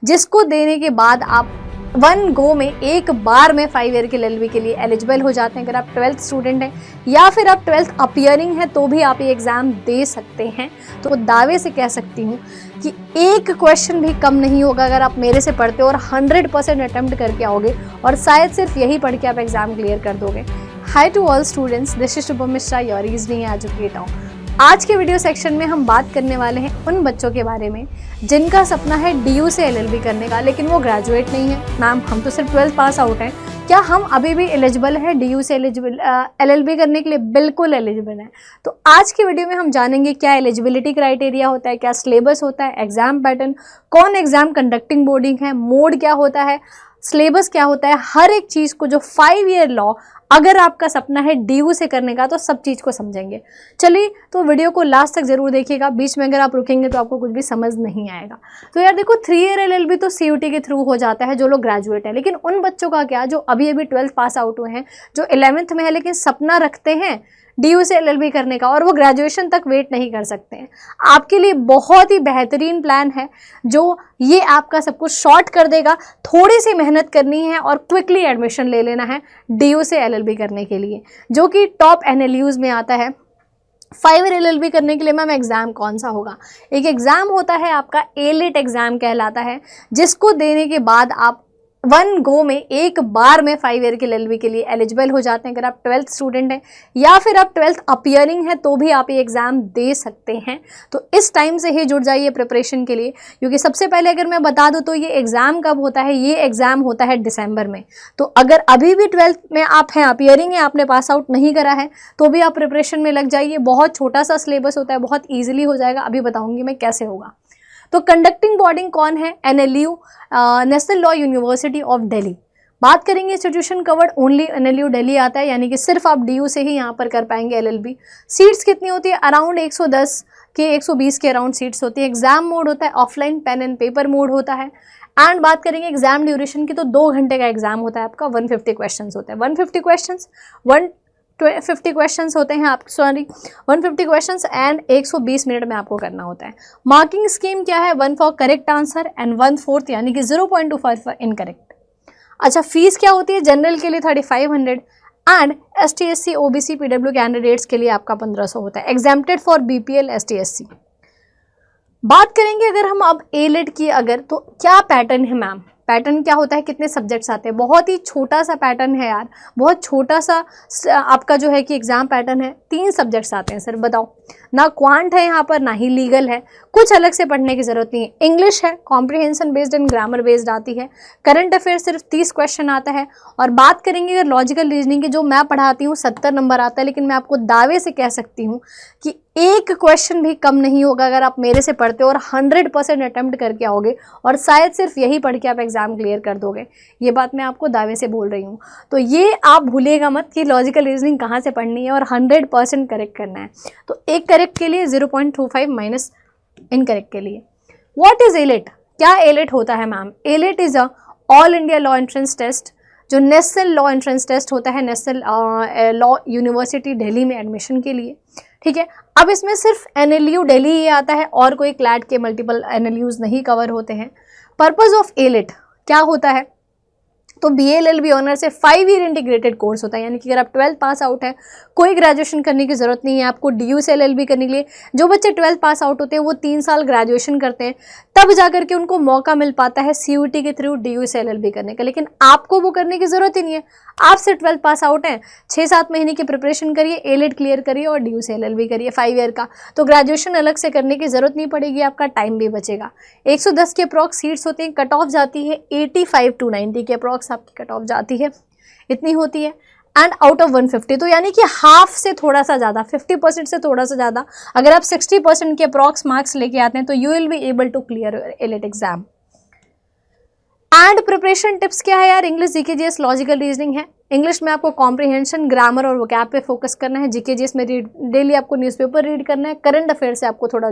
जिसको देने के बाद आप वन गो में एक बार में 5 ईयर के LLB के लिए एलिजिबल हो जाते हैं। अगर आप 12th स्टूडेंट हैं या फिर आप 12th अपीयरिंग है तो भी आप ये एग्ज़ाम दे सकते हैं। तो दावे से कह सकती हूँ कि एक क्वेश्चन भी कम नहीं होगा अगर आप मेरे से पढ़ते हो और 100% अटेम्प्ट करके आओगे और शायद सिर्फ यही पढ़ के आप एग्ज़ाम क्लियर कर दोगे। Hi to all students, this is Shubham Mishra, your reasoning educator. आज के वीडियो सेक्शन में हम बात करने वाले हैं उन बच्चों के बारे में जिनका सपना है DU से LLB करने का, लेकिन वो ग्रेजुएट नहीं है। मैम, हम तो सिर्फ 12th पास आउट हैं, क्या हम अभी भी एलिजिबल हैं DU से LLB करने के लिए? बिल्कुल एलिजिबल हैं। तो आज की वीडियो में हम जानेंगे क्या एलिजिबिलिटी क्राइटेरिया होता है, क्या सिलेबस होता है, एग्जाम पैटर्न, कौन एग्जाम कंडक्टिंग बोर्डिंग है, मोड क्या होता है, सिलेबस क्या होता है, हर एक चीज़ को जो 5 ईयर लॉ अगर आपका सपना है DU से करने का तो सब चीज़ को समझेंगे। चलिए, तो वीडियो को लास्ट तक जरूर देखिएगा, बीच में अगर आप रुकेंगे तो आपको कुछ भी समझ नहीं आएगा। तो यार देखो, 3 ईयर LLB तो CUT के थ्रू हो जाता है जो लोग ग्रेजुएट हैं, लेकिन उन बच्चों का क्या जो अभी 12th पास आउट हुए हैं, जो 11th में है लेकिन सपना रखते हैं DU से LLB करने का और वो ग्रेजुएशन तक वेट नहीं कर सकते हैं। आपके लिए बहुत ही बेहतरीन प्लान है जो ये आपका सब कुछ शॉर्ट कर देगा। थोड़ी सी मेहनत करनी है और क्विकली एडमिशन ले लेना है DU से LLB करने के लिए, जो कि टॉप NLUs में आता है। 5 ईयर LLB करने के लिए मैम एग्ज़ाम कौन सा होगा? एक एग्ज़ाम होता है आपका ALET एग्ज़ाम कहलाता है, जिसको देने के बाद आप वन गो में एक बार में 5 ईयर के LLB के लिए एलिजिबल हो जाते हैं। अगर आप 12th स्टूडेंट हैं या फिर आप 12th अपीयरिंग है तो भी आप ये एग्ज़ाम दे सकते हैं। तो इस टाइम से ही जुड़ जाइए प्रिपरेशन के लिए, क्योंकि सबसे पहले अगर मैं बता दूं तो ये एग्ज़ाम कब होता है, ये एग्ज़ाम होता है दिसंबर में। तो अगर अभी भी 12th में आप हैं, अपीयरिंग है, आपने पास आउट नहीं करा है, तो भी आप प्रिपरेशन में लग जाइए। बहुत छोटा सा सिलेबस होता है, बहुत ईजिली हो जाएगा। अभी बताऊँगी मैं कैसे होगा। तो कंडक्टिंग बॉडी कौन है? NLU, national law university of Delhi. बात करेंगे institution covered only NLU Delhi आता है, यानी कि सिर्फ आप DU से ही यहाँ पर कर पाएंगे LLB। सीट्स कितनी होती है? अराउंड 110 के 120 के अराउंड सीट्स होती है। एग्जाम मोड होता है offline, pen and paper mode होता है। एंड बात करेंगे एग्जाम ड्यूरेशन की, तो 2 घंटे का एग्जाम होता है आपका। 150 क्वेश्चन होते हैं। 150 क्वेश्चंस होते हैं 150 क्वेश्चंस एंड 120 मिनट में आपको करना होता है। मार्किंग स्कीम क्या है? 1 फॉर करेक्ट आंसर एंड 1/4 यानी कि 0.25 फॉर इनकरेक्ट। अच्छा, फीस क्या होती है? जनरल के लिए 3500 and ST SC OBC PW candidates के लिए आपका 1500 होता है। Exempted for BPL ST SC। बात करेंगे अगर हम अब ALET की, अगर तो क्या पैटर्न है मैम? पैटर्न क्या होता है, कितने सब्जेक्ट्स आते हैं? बहुत ही छोटा सा पैटर्न है यार, बहुत छोटा सा आपका जो है कि एग्जाम पैटर्न है। 3 सब्जेक्ट्स आते हैं सर, बताओ। ना क्वांट है यहाँ पर, ना ही लीगल है, कुछ अलग से पढ़ने की जरूरत नहीं है। इंग्लिश है, comprehension based and grammar based आती है। करंट अफेयर सिर्फ 30 क्वेश्चन आता है। और बात करेंगे अगर लॉजिकल रीजनिंग की, जो मैं पढ़ाती हूँ 70 नंबर आता है, लेकिन मैं आपको दावे से कह सकती हूँ कि एक क्वेश्चन भी कम नहीं होगा अगर आप मेरे से पढ़ते हो और 100% अटेम्प्ट करके आओगे और शायद सिर्फ यही पढ़ के आप एग्जाम क्लियर कर दोगे। ये बात मैं आपको दावे से बोल रही हूँ। तो ये आप भूलिएगा मत कि लॉजिकल रीजनिंग कहाँ से पढ़नी है और 100% करेक्ट करना है। तो एक करेक्ट के लिए 0.25 माइनस इनकरेक्ट के लिए। What is ALET? क्या ALET होता है ma'am? ALET is a all India law entrance test, जो नेशनल लॉ एंट्रेंस टेस्ट होता है नेशनल लॉ यूनिवर्सिटी दिल्ली में एडमिशन के लिए। ठीक है, अब इसमें सिर्फ NLU दिल्ली ही आता है और कोई क्लैट के मल्टीपल NLUs नहीं कवर होते हैं। पर्पस ऑफ ALET क्या होता है? तो BA LLB ऑनर से 5 ईयर इंटीग्रेटेड कोर्स होता है, यानी कि अगर आप 12th पास आउट है, कोई ग्रेजुएशन करने की ज़रूरत नहीं है आपको DU से LLB करने के लिए। जो बच्चे 12th पास आउट होते हैं वो 3 साल ग्रेजुएशन करते हैं, तब जाकर के उनको मौका मिल पाता है CUT के थ्रू DU से LLB करने का। लेकिन आपको वो करने की ज़रूरत ही नहीं है, आप सिर्फ 12th पास आउट हैं, 6-7 महीने की प्रिपरेशन करिए, ALET क्लियर करिए और DU से LLB करिए 5 ईयर का। तो ग्रेजुएशन अलग से करने की ज़रूरत नहीं पड़ेगी, आपका टाइम भी बचेगा। 110 के अप्रॉक्स सीट्स होते हैं। कट ऑफ जाती है 85 to 90 के अप्रॉक्स आपकी कट ऑफ जाती है, इतनी होती है। एंड आउट ऑफ 150, तो यानी कि हाफ से थोड़ा सा ज़्यादा, 50% से थोड़ा सा ज़्यादा, अगर आप 60% के अप्रॉक्स मार्क्स लेके आते हैं तो you will be able to clear ALET exam. And preparation tips क्या है यार? English, GK, GS, logical reasoning है। इंग्लिश में आपको कॉम्प्रिहेंशन, ग्रामर और वोकैब पे फोकस करना है। जीके जीएस में डेली आपको न्यूज़पेपर रीड करना है। करंट अफेयर से आपको थोड़ा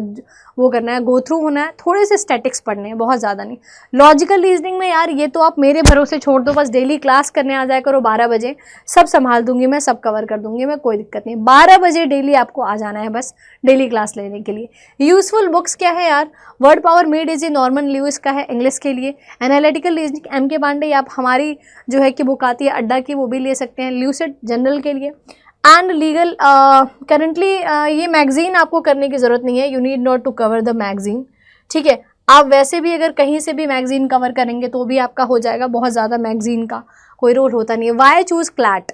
वो करना है, गो थ्रू होना है। थोड़े से स्टैटिक्स पढ़ने हैं, बहुत ज़्यादा नहीं। लॉजिकल रीजनिंग में यार ये तो आप मेरे भरोसे छोड़ दो, बस डेली क्लास करने आ जाया करो 12 बजे, सब संभाल दूंगी मैं, सब कवर कर दूंगी मैं, कोई दिक्कत नहीं। 12 बजे डेली आपको आ जाना है बस डेली क्लास लेने के लिए। यूजफुल बुक्स क्या है यार, word power made easy, Norman Lewis का है इंग्लिश के लिए। एनालिटिकल रीजनिंग एम के पांडे, आप हमारी जो है कि बुक आती है अड्डा की, वो भी ले सकते हैं। ल्यूसिड जनरल के लिए। एंड लीगल करंटली ये मैगजीन आपको करने की ज़रूरत नहीं है, you need not to cover the magazine, ठीक है। आप वैसे भी अगर कहीं से भी मैगजीन कवर करेंगे तो भी आपका हो जाएगा, बहुत ज़्यादा मैगजीन का कोई रोल होता नहीं है। वाई चूज़ क्लैट,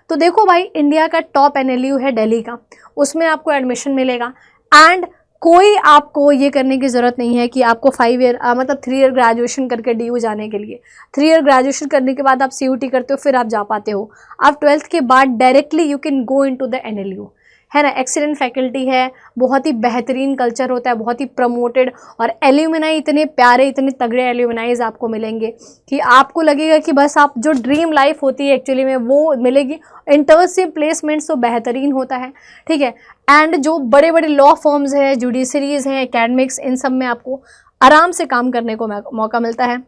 तो देखो भाई इंडिया का टॉप NLU है दिल्ली का, उसमें आपको एडमिशन मिलेगा। एंड कोई आपको ये करने की ज़रूरत नहीं है कि आपको 5 ईयर मतलब 3 ईयर ग्रेजुएशन करके DU जाने के लिए। 3 ईयर ग्रेजुएशन करने के बाद आप CUT करते हो, फिर आप जा पाते हो। आप 12th के बाद directly you can go into the NLU, है ना। एक्सीलेंट फैकल्टी है, बहुत ही बेहतरीन कल्चर होता है, बहुत ही प्रमोटेड, और एल्यूमिनाई इतने प्यारे, इतने तगड़े एल्यूमिनाइज आपको मिलेंगे कि आपको लगेगा कि बस आप जो ड्रीम लाइफ होती है एक्चुअली में वो मिलेगी। इंटर्नशिप प्लेसमेंट्स तो बेहतरीन होता है, ठीक है। एंड जो बड़े बड़े लॉ फॉर्म्स हैं, जुडिशरीज हैं, एकेडमिक्स, इन सब में आपको आराम से काम करने को मौका मिलता है।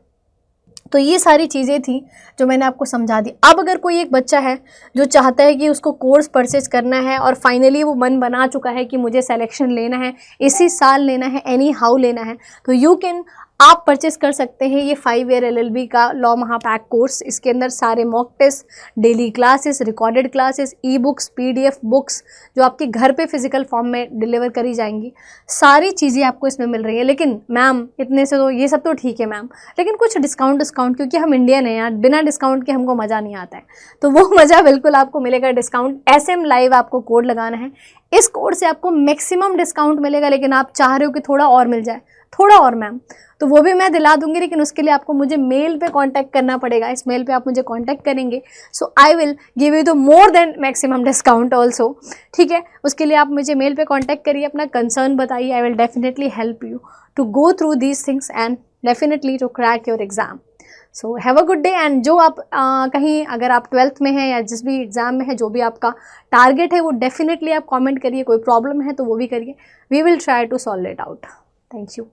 तो ये सारी चीज़ें थी जो मैंने आपको समझा दी। अब अगर कोई एक बच्चा है जो चाहता है कि उसको कोर्स परचेज करना है और फाइनली वो मन बना चुका है कि मुझे सिलेक्शन लेना है, इसी साल लेना है, एनी हाउ लेना है, तो यू कैन आप परचेस कर सकते हैं ये 5 ईयर LLB का लॉ महापैक कोर्स। इसके अंदर सारे mock test, daily classes, recorded classes, ebooks, PDF books जो आपके घर पे फिजिकल फॉर्म में डिलीवर करी जाएंगी, सारी चीज़ें आपको इसमें मिल रही है। लेकिन मैम इतने से तो ये सब तो ठीक है मैम, लेकिन कुछ डिस्काउंट क्योंकि हम इंडियन हैं यार, बिना डिस्काउंट के हमको मज़ा नहीं आता है, तो वो मज़ा बिल्कुल आपको मिलेगा। डिस्काउंट SM लाइव आपको कोड लगाना है, इस कोड से आपको मैक्सिमम डिस्काउंट मिलेगा। लेकिन आप चाह रहे हो कि थोड़ा और मिल जाए, थोड़ा और मैम, तो वो भी मैं दिला दूंगी, लेकिन उसके लिए आपको मुझे मेल पे कांटेक्ट करना पड़ेगा। इस मेल पे आप मुझे कांटेक्ट करेंगे, so I will give you the more than maximum discount also, ठीक है। उसके लिए आप मुझे मेल पे कांटेक्ट करिए, अपना कंसर्न बताइए, I will definitely help you to go through these things and definitely to crack your exam. So have a good day. And जो आप कहीं अगर आप 12th में हैं या जिस भी एग्ज़ाम में है, जो भी आपका टारगेट है वो डेफिनेटली आप कमेंट करिए, कोई प्रॉब्लम है तो वो भी करिए, we will try to solve it out. Thank you.